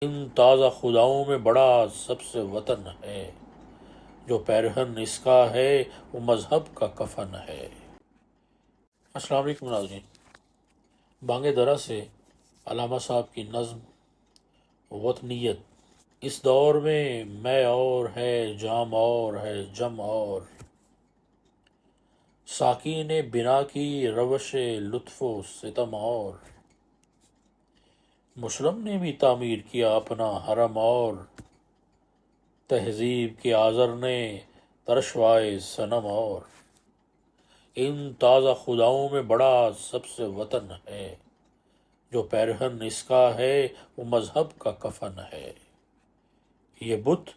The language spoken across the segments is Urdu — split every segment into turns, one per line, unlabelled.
ان تازہ خداؤں میں بڑا سب سے وطن ہے، جو پیرہن اس کا ہے وہ مذہب کا کفن ہے۔ السلام علیکم ناظرین، بانگ درا سے علامہ صاحب کی نظم وطنیت۔ اس دور میں اور ہے، جام اور ہے، جم اور، ساقی نے بنا کی روش لطف و ستم اور، مسلم نے بھی تعمیر کیا اپنا حرم اور، تہذیب کے آذر نے ترشوائے صنم اور، ان تازہ خداؤں میں بڑا سب سے وطن ہے، جو پیرہن اس کا ہے وہ مذہب کا کفن ہے۔ یہ بت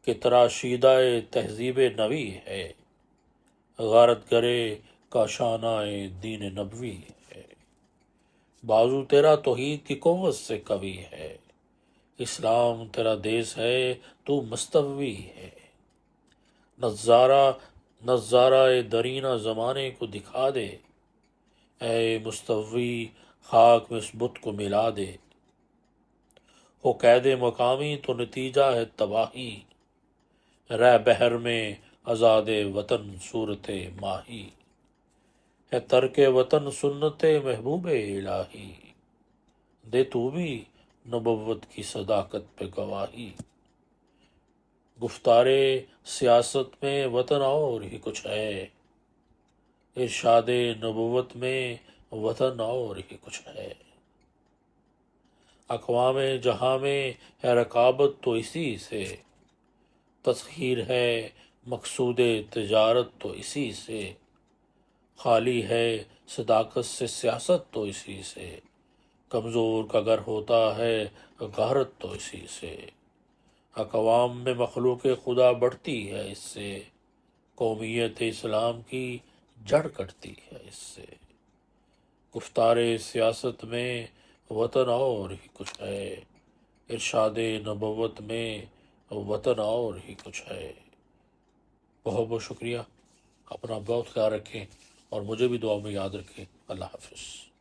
کہ تراشیدہ تہذیب نبی ہے، غارت گرے کا شانہ دین نبوی ہے۔ بازو تیرا توحید کی قوت سے قوی ہے، اسلام تیرا دیس ہے تو مستوی ہے۔ نظارہ درینہ زمانے کو دکھا دے، اے مستوی خاک میں اس بت کو ملا دے۔ ہو قید مقامی تو نتیجہ ہے تباہی، رہ بحر میں آزاد وطن صورت ماہی، ہے ترک وطن سنت محبوب الہی، دے تو بھی نبوت کی صداقت پہ گواہی۔ گفتار سیاست میں وطن اور ہی کچھ ہے، ارشاد نبوت میں وطن اور ہی کچھ ہے۔ اقوام جہاں میں ہے رقابت تو اسی سے، تسخیر ہے مقصود تجارت تو اسی سے، خالی ہے صداقت سے سیاست تو اسی سے، کمزور کا گر ہوتا ہے غارت تو اسی سے۔ اقوام میں مخلوق خدا بڑھتی ہے اس سے، قومیت اسلام کی جڑ کٹتی ہے اس سے۔ گفتار سیاست میں وطن اور ہی کچھ ہے، ارشاد نبوت میں وطن اور ہی کچھ ہے۔ بہت بہت شکریہ، اپنا بہت خیال رکھیں اور مجھے بھی دعا میں یاد رکھیں۔ اللہ حافظ۔